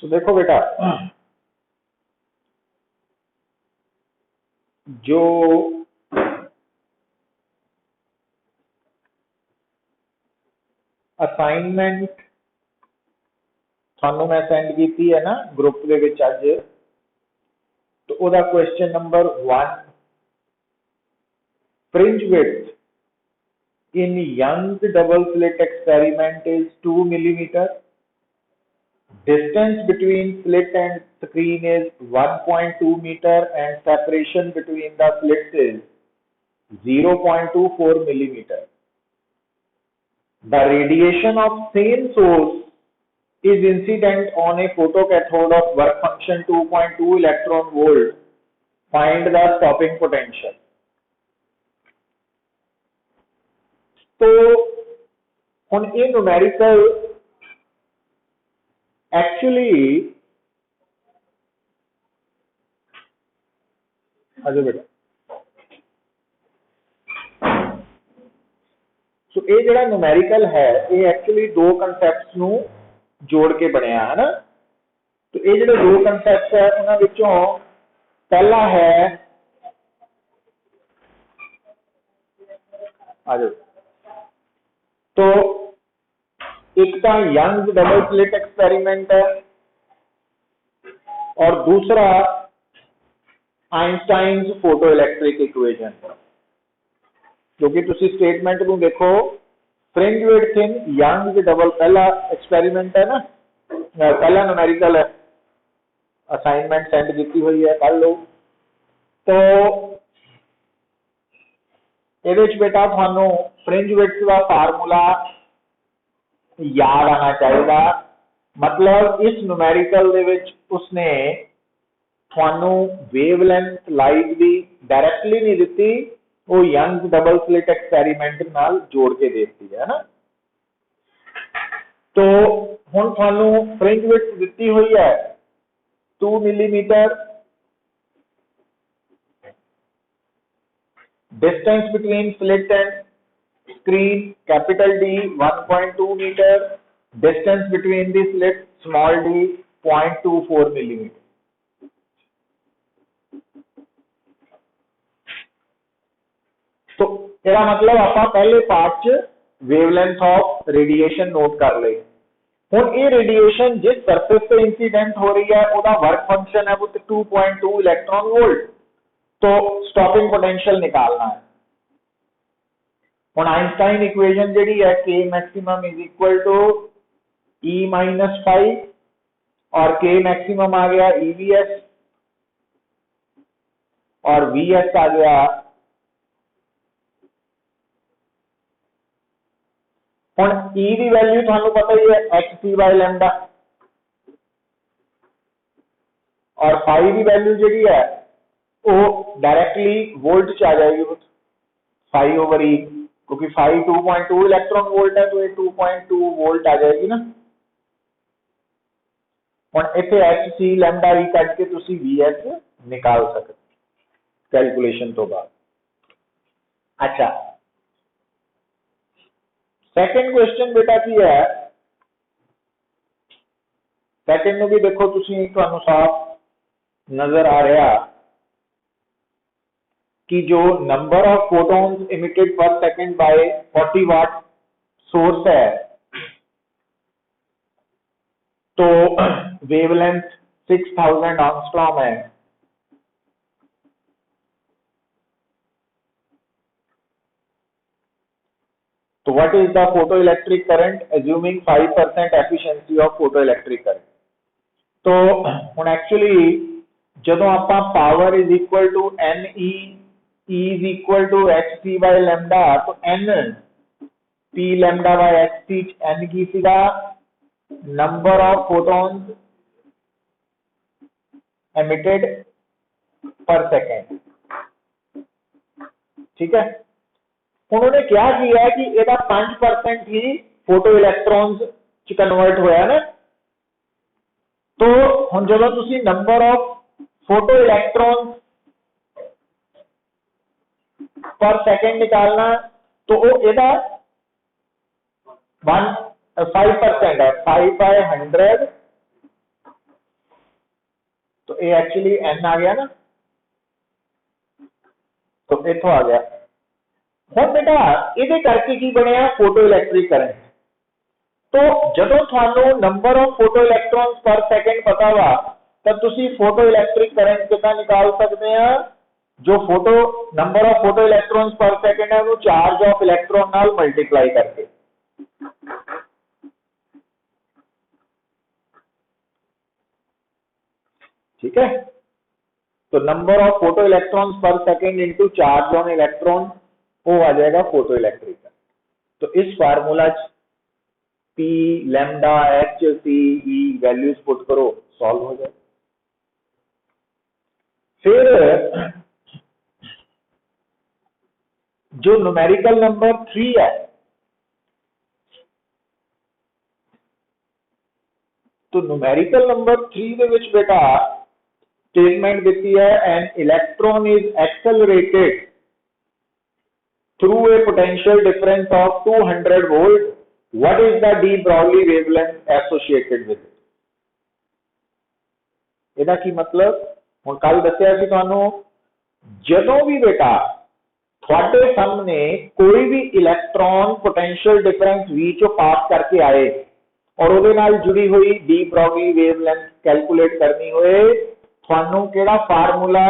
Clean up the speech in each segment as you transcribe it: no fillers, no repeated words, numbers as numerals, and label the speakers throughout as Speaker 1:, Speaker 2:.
Speaker 1: तो देखो बेटा, जो असाइनमेंट थानू मैं सेंड की है ना ग्रुप दे विच अज, तो ओदा question number 1, fringe width in Young's double slit experiment is 2 millimeter. Distance between slit and screen is 1.2 meter and separation between the slits is 0.24 millimeter. The radiation of same source is incident on a photocathode of work function 2.2 electron volt. Find the stopping potential. तो हुण ये numerical actually अजो बेटा, सो ये जिहड़ा numerical है ये actually दो कंसैप्ट्स नू जोड़ के बनया है ना। तो ये जिहड़े दो कंसैप्ट्स है उन्हां विचों पहला है आजो, तो एक तो यंग्स डबल स्लिट एक्सपेरिमेंट है और दूसरा आइंस्टाइन्स फोटो इलेक्ट्रिक इक्वेशन। क्योंकि तुसी स्टेटमेंट को देखो, fringe width in Young's double पहला एक्सपेरिमेंट है ना, पहला न्यूमेरिकल है, असाइनमेंट सेंड की हुई है, कर लो। तो ये बेटा थानू फ्रिंज विड्थ का फार्मूला याद आना चाहिए। मतलब इस न्यूमेरिकल दे विच उसने थानू वेवलेंथ लाइट भी डायरेक्टली नहीं दी, वो यंग्स डबल स्लिट एक्सपेरिमेंट नाल जोड़ के देती है ना। तो हुण थानू फ्रिंज विड्थ दी हुई है 2 millimetre, distance between slit and screen capital D 1.2 meter, distance between the slit small d 0.24 millimeter. तो इसका मतलब आप पहले पार्ट च वेवलेंथ ऑफ रेडिएशन नोट कर ले। हुण ये रेडिएशन जिस सरफेस पे इंसिडेंट हो रही है उसका वर्क फंक्शन है वो 2.2 इलेक्ट्रॉन वोल्ट। तो स्टॉपिंग पोटेंशियल निकालना है। आइंस्टाइन इक्वेशन जी है K maximum is equal to E minus 5 और के मैक्सिमम आ गया ईवीएस और वीएस आ गया हुण ई की वैल्यू थानू पता ही है एच सी बाय लैम्डा और 5 की वैल्यू जी है वो डायरेक्टली वोल्ट च आ जाएगी 5 ओवर ई, क्योंकि 5 2.2 इलेक्ट्रॉन वोल्ट है तो ये 2.2 वोल्ट आ जाएगी ना। हुण इत्थे एच सी लैम्डा ई कट के तुसी वीएस निकाल सकते कैलकुलेशन तो बाद। अच्छा, सेकंड क्वेश्चन बेटा की है, सेकंड में भी देखो तुसी तुहानू साफ नजर आ रहा कि जो number of photons emitted per second by 40 watt source है, तो वेवलेंथ 6000 एंगस्ट्रॉम है। तो what is the photo electric current assuming 5% efficiency of photo electric current. तो हुण एक्चुअली जदों आपां power is equal to n e is equal to h c by lambda, तो n p lambda by h c, n की सीधा number of photons emitted per second. ठीक है, उन्होंने क्या किया है कि ਇਹਦਾ 5% ही फोटो इलेक्ट्रॉन्स च कन्वर्ट होया ना। तो हम जब तुसी नंबर ऑफ फोटो इलेक्ट्रॉन्स पर सेकेंड निकालना तो वो ਇਹਦਾ 5% है, 5/100 तो ये एक्चुअली n आ गया ना, तो इथों आ गया। हुण बेटा इहदे करके की बनिया फोटो इलैक्ट्रिक करंट। तो जदों थानू नंबर ऑफ फोटो इलैक्ट्रॉन्स पर सेकंड पता वा तो तुसी फोटो इलैक्ट्रिक करंट कितना निकाल सकते हैं? जो फोटो नंबर ऑफ फोटो इलैक्ट्रॉन्स पर सेकंड है वो चार्ज ऑफ इलैक्ट्रॉन नाल मल्टीप्लाई करके। ठीक है, तो नंबर ऑफ फोटो इलेक्ट्रॉन्स पर second into charge on electron, वो आ जाएगा फोटो इलेक्ट्रिक। तो इस formula P lambda H C E values put करो, सॉल्व हो जाए। फिर जो न्यूमेरिकल नंबर 3 है, तो न्यूमेरिकल नंबर 3 ਦੇ ਵਿੱਚ बेटा स्टेटमेंट दी है, an electron is accelerated through a potential difference of 200 volt, what is the de Broglie wavelength associated with. ਇਹਦਾ ਕੀ मतलब, ਹੁਣ ਕੱਲ ਦੱਸਿਆ ਸੀ ਤੁਹਾਨੂੰ, ਜਦੋਂ ਵੀ बेटा ਤੁਹਾਡੇ ਸਾਹਮਣੇ ਕੋਈ ਵੀ ਇਲੈਕਟ੍ਰॉन पोटेंशियल डिफरेंस V ਚੋਂ पास करके आए और ਉਹਦੇ ਨਾਲ जुड़ी हुई डी ब्राउली वेवलेंथ कैलकुलेट करनी होए, थानू केड़ा फार्मूला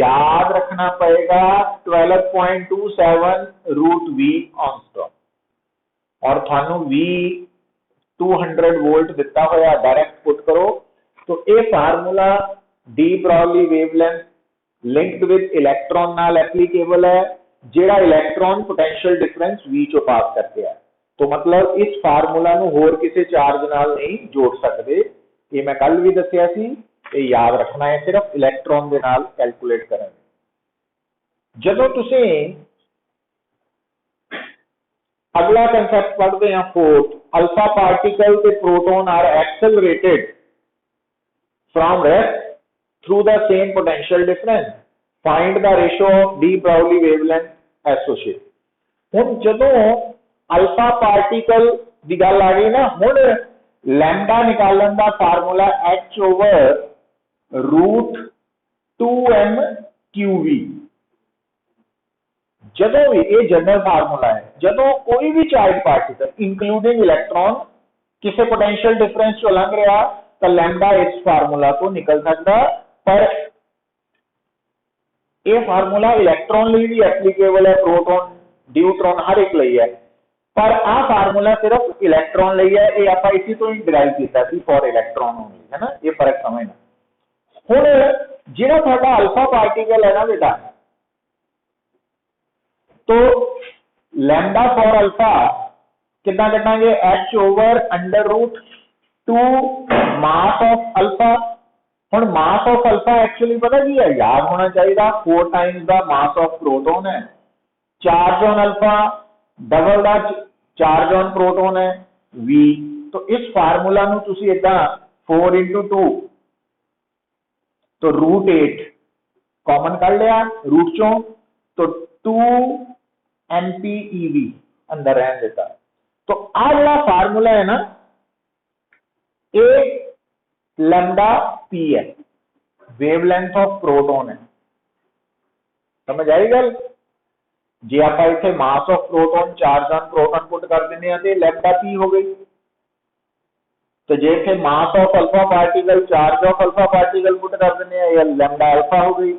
Speaker 1: याद रखना पड़ेगा? 12.27 रूट वी ऑन्स्ट्रॉम। और थानू V 200 वोल्ट दिता होया, डायरेक्ट पुट करो। तो ये formula de Broglie wavelength linked with electron नाल एप्लीकेबल है, जेड़ा इलैक्ट्रॉन पोटेंशियल डिफरेंस V चो पास करके है। तो मतलब इस फार्मूला नू होर किसी चार्ज नाल नहीं जोड़ सकते, ये मैं कल भी दसिया सी, ये याद रखना है, सिर्फ इलैक्ट्रॉन दे नाल कैलकुलेट करना। जदों तुसी अगला कंसेप्ट पढ़ते हैं, फोर्थ, अल्फा पार्टिकल के proton are accelerated from rest through the same potential difference, find the ratio of de Broglie wavelength associate. हुण जदों अल्फा पार्टिकल की गल आ गई ना, हुण लैम्डा निकालन का formula H over root 2m QV। जदों भी ये जनरल फार्मूला है, जदों कोई भी चार्ज पार्टिकल इंक्लूडिंग इलेक्ट्रॉन किसी पोटेंशियल डिफरेंस चो लंघ रहा तो लैम्डा इस फार्मूला को निकल सकता। पर यह फार्मूला इलेक्ट्रॉन लिए भी एप्लीकेबल है, प्रोटॉन ड्यूट्रॉन हर एक लिए है, पर आ फार्मूला सिर्फ इलेक्ट्रॉन लिए है। ये आप इसी तो ही डिराइव किया फॉर इलेक्ट्रॉन ओनली, है ना, ये फर्क समझना। हुण जिहड़ा तुहाडा अल्फा पार्टिकल है ना बेटा, तो लैम्डा फॉर अल्फा कितना कटांगे? H over under root 2 mass of alpha. हुण मास ऑफ अल्फा एक्चुअली पता की है, याद होना चाहिए, 4 times the mass of proton है। Charge on alpha double the charge on proton है V। तो इस फार्मूला नू तुसी इदां 4 इंटू 2, तो रूट 8 कॉमन कर लिया रूट चो, तो 2 MPeV अंदर रहने देता। तो आ वाला फार्मूला है ना, ए लैम्डा P है, वेवलेंथ ऑफ प्रोटॉन है। समझ आई गल? जे आप इतने मास of proton charge on proton put कर देने तो लैम्डा P हो गई। तो जे इतने मास of alpha particle charge of alpha particle put कर देने या लैम्डा अल्फा हो गई।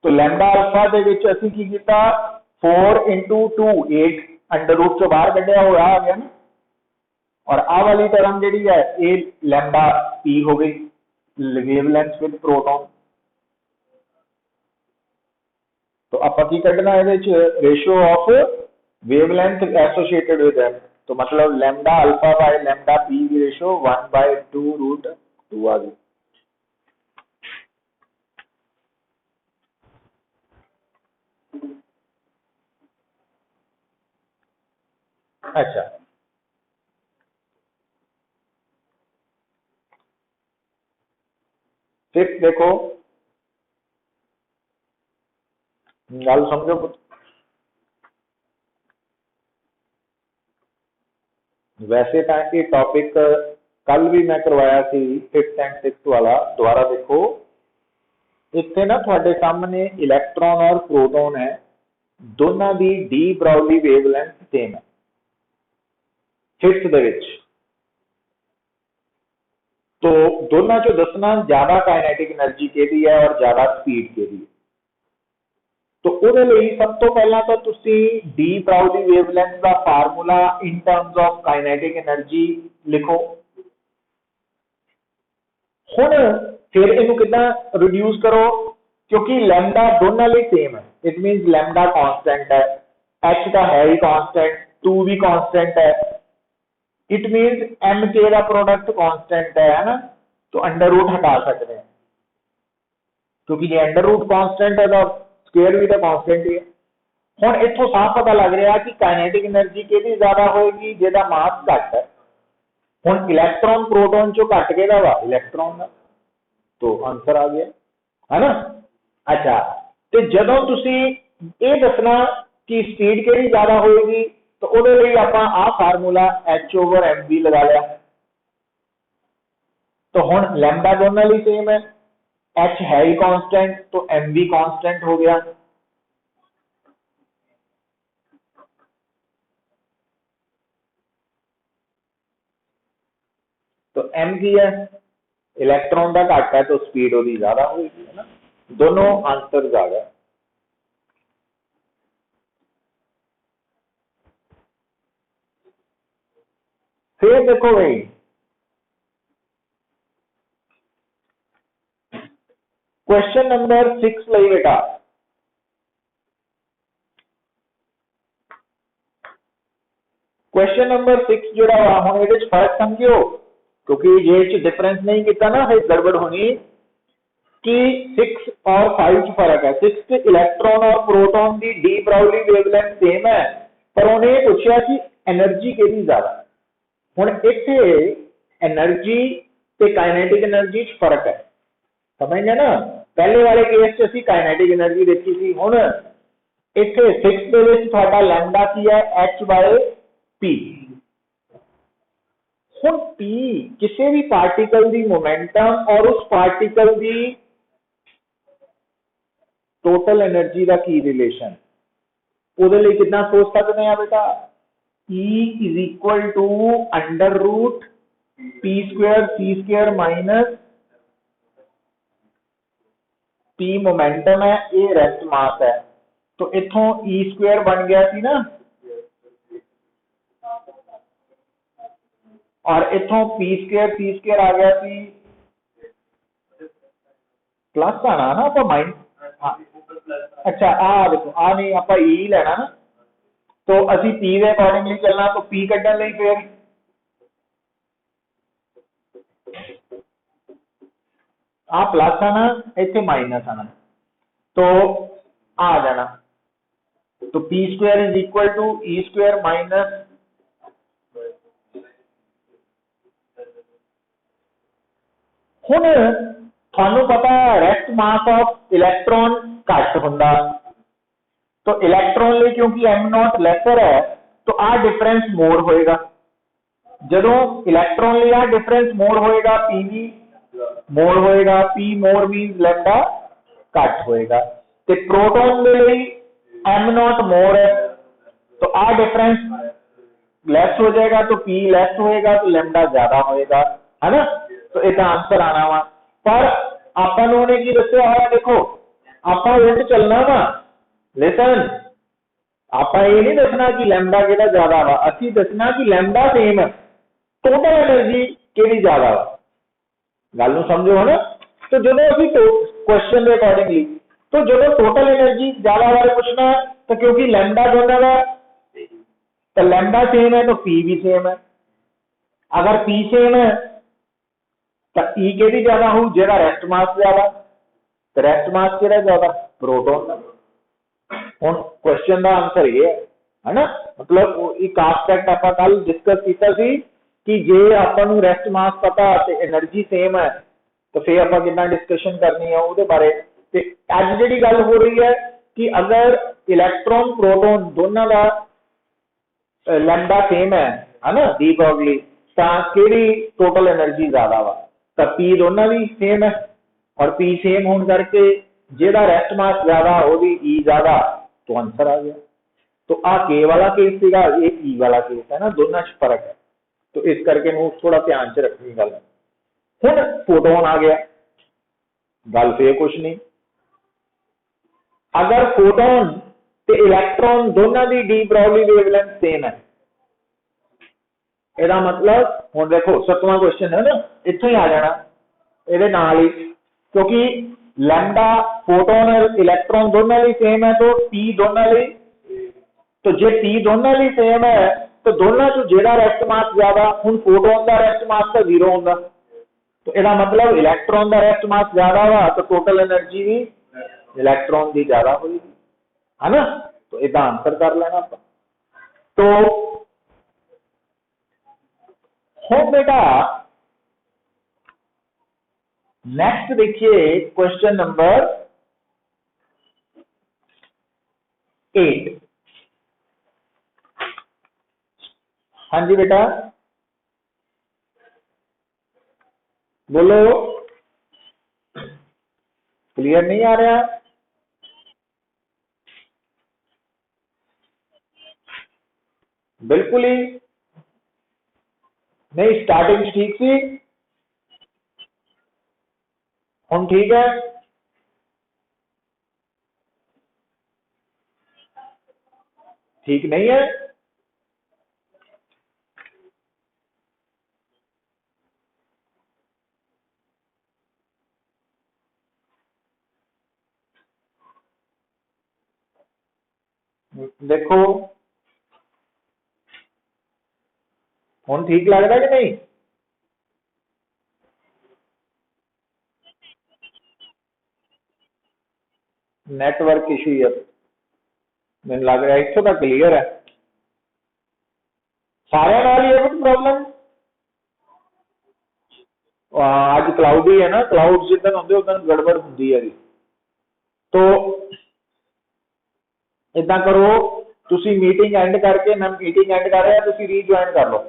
Speaker 1: तो लैम्डा अल्फा दे विच असीं की कीता, 4 इंटू 2 8 अंडर रूट चो बाहर कढ़िया हुआ आ गया ना, और आ वाली टर्म जी है ये लैम्डा P हो गई, वेवलेंथ विद प्रोटॉन। तो आप की कढ़ना ratio of wavelength associated with m, तो मतलब lambda alpha by lambda P की रेशियो 1/2 रूट 2 आ गई। अच्छा, फिर देखो गल समझो, वैसे तो ये टॉपिक कल भी मैं करवाया सी 5th एंड 6th वाला, दोबारा देखो। इत्थे ना तुहाडे सामने इलैक्ट्रॉन और प्रोटॉन है, दोनों की डी ब्राउली वेवलेंथ सेम है फिफ्थ दे विच। तो दोनों चो दसना ज्यादा काइनेटिक एनर्जी केदी है और ज्यादा स्पीड केदी है। तो ਉਹਦੇ ਲਈ सब तो पहला तो तुसी डी ब्राउली वेवलेंथ का formula in terms of kinetic energy लिखो। हुण फिर इनू कितना रिड्यूस करो, क्योंकि लैम्डा दोनों लिए सेम है, इट मीनस लैम्डा कांस्टेंट है, एच का है ही कांस्टेंट, 2 भी कांस्टेंट है, इट मीनस एम के का प्रोडक्ट कांस्टेंट है ना। तो अंडर रूट हटा सकते हैं, क्योंकि जो अंडर रूट कांस्टेंट है तो स्क्वायर भी तो कांस्टेंट ही है। हुण इत्थों साफ पता लग रहा कि काइनेटिक एनर्जी किहदी ज्यादा होएगी, जिहदा मास घट है। हुण इलैक्ट्रॉन प्रोटॉन चो घट के वा इलैक्ट्रॉन का, तो आंसर आ गया है ना। अच्छा, तो जदों तुसी ये दसना कि स्पीड किहड़ी ज्यादा होएगी, तो उहदे लई आपां आ फार्मूला H/mv लगा लिया। तो हुण लैम्डा दोनों लिए सेम है, एच है ही कांस्टेंट, तो एम भी कांस्टेंट हो गया। तो एम की है, इलैक्ट्रॉन का घट है तो स्पीड उसकी ज्यादा होगी, है ना। दोनों आंसर आ गए। फिर देखो भाई, क्वेश्चन नंबर 6 ਲਈ बेटा, क्वेश्चन नंबर 6 जोड़ा हम ये फर्क समझियो, क्योंकि ये डिफरेंस नहीं किया ना फिर गड़बड़ होनी कि 6 और 5 च फर्क है। 6 इलैक्ट्रॉन और प्रोटॉन की डी ब्राउली वेवलेंथ सेम है, पर उन्हें पूछा कि एनर्जी किहदी ज्यादा। हुण इत्थे एनर्जी ते काइनेटिक एनर्जी च फर्क है, समझ गए ना। पहले वाले केस च असीं काइनेटिक एनर्जी देखी सी, हुण इत्थे 6 दे विच तुहाडा लैम्डा की है H/P। हुण P किसी भी पार्टिकल की मोमेंटम और उस पार्टिकल की टोटल एनर्जी का की रिलेशन, ਉਹਦੇ ਲਈ कितना सोच सकते हैं बेटा, E is equal to under root P square C square minus P momentum है, ये रेस्ट मास है। तो इथों E स्क्वायर बन गया सी ना, और इथों P स्क्वायर C स्क्वायर आ गया सी, प्लस आना ना आप माइनस। अच्छा आ देखो, आ नहीं आप E लेना ना, तो असी P के अकॉर्डिंगली चलना, तो P कड्ढन लई फिर आ प्लस आना, इत्थे माइनस आना, तो आ जाना। तो P square is equal to E square minus, हुण थानू पता रेस्ट मास ऑफ इलैक्ट्रॉन घट हुंदा, तो इलैक्ट्रॉन लिए क्योंकि एम नॉट लैसर है, तो आ डिफरेंस मोर होएगा। जदों इलैक्ट्रॉन लिए आ डिफरेंस मोर होएगा, पी भी मोर होएगा, पी मोर मीनस लैम्डा घट होएगा। ते प्रोटॉन के लिए एम नॉट मोर है, तो आ डिफरेंस लेस हो जाएगा, तो पी लेस होएगा, तो लैम्डा ज्यादा होएगा, है ना। तो इसका आंसर आना वा, पर आपां नूं उहने की दस्सिया होया, देखो आपां उल्ट चलना वा। लिसन, आप ये नहीं दसना कि लैम्डा किहड़ा ज्यादा वा, असीं दसना कि लैम्डा सेम है, टोटल एनर्जी किहड़ी ज्यादा वा। गल नूं समझो है ना। तो जो असीं क्वेश्चन के अकॉर्डिंगली, तो जो टोटल एनर्जी ज्यादा बारे पूछना, तो क्योंकि लैम्डा दोनों का, तो लैम्डा सेम है तो पी भी सेम है। अगर पी सेम है तो ई किहड़ी ज्यादा हो, जिहदा रेस्ट मास ज्यादा, तो रेस्ट मास किहड़ा ज्यादा, प्रोटॉन का। हुण क्वेश्चन का आंसर ये है ना, मतलब एक आस्पेक्ट आप कल डिस्कस किया सी कि जे आपां नूं रेस्ट मास पता ते एनर्जी सेम है, तो फिर आपां कितना डिस्कशन करनी है उहदे बारे। ते अज जिहड़ी गल हो रही है कि अगर इलैक्ट्रॉन प्रोटॉन दोनों का लैम्डा सेम है ना, डी ब्रॉगली, तां किहड़ी टोटल एनर्जी ज्यादा वा, तो पी दोनों की सेम है, और पी सेम होने करके जेदा रेस्ट मास ज्यादा ओदी ई ज्यादा, तो आंसर आ गया। तो आ के वाला केस सीगा, ये ई वाला केस है ना, दोनों च फर्क है। तो इस करके नूं थोड़ा ध्यान च रखनी गल। हुण फोटोन आ गया, गल फिर कुछ नहीं। अगर फोटोन ते इलैक्ट्रॉन दोनों की डी ब्रॉगली वेवलेंथ सेम है, ਇਹਦਾ मतलब हुण देखो 7वां क्वेश्चन है ना, इत्थों ही आ जाना ਇਹਦੇ ਨਾਲ ही, क्योंकि लैम्डा फोटोन और इलैक्ट्रॉन दोनों ही सेम है, तो टी दोनों ही, तो जे टी दोनों ही सेम है तो दोनों चो जेड़ा रेस्ट मास ज्यादा, हुण फोटोन का रेस्ट मास तो 0 होंदा, तो इसका मतलब इलैक्ट्रॉन का रेस्ट मास ज्यादा वा, तो टोटल एनर्जी भी इलैक्ट्रॉन की ज्यादा होगी, है ना। तो इसका आंसर कर लेना आप। तो हुण बेटा नेक्स्ट देखिए क्वेश्चन नंबर 8। हाँ जी बेटा बोलो, क्लियर नहीं आ रहा? बिल्कुल ही नहीं, स्टार्टिंग ठीक सी, हुण ठीक है। ठीक नहीं है? देखो हुण ठीक लगता कि नहीं? नेटवर्क इशू है, मैंने लग रहा है इत्थों तक क्लीयर है। सारे नाल ही है प्रॉब्लम। आज क्लाउडी है ना, क्लाउड जिदन होंगे उदन गड़बड़ होंगी है। तो इदा करो, तुसी मीटिंग एंड करके, मैं मीटिंग एंड कर रहा, तुसी रीज्वाइन कर लो।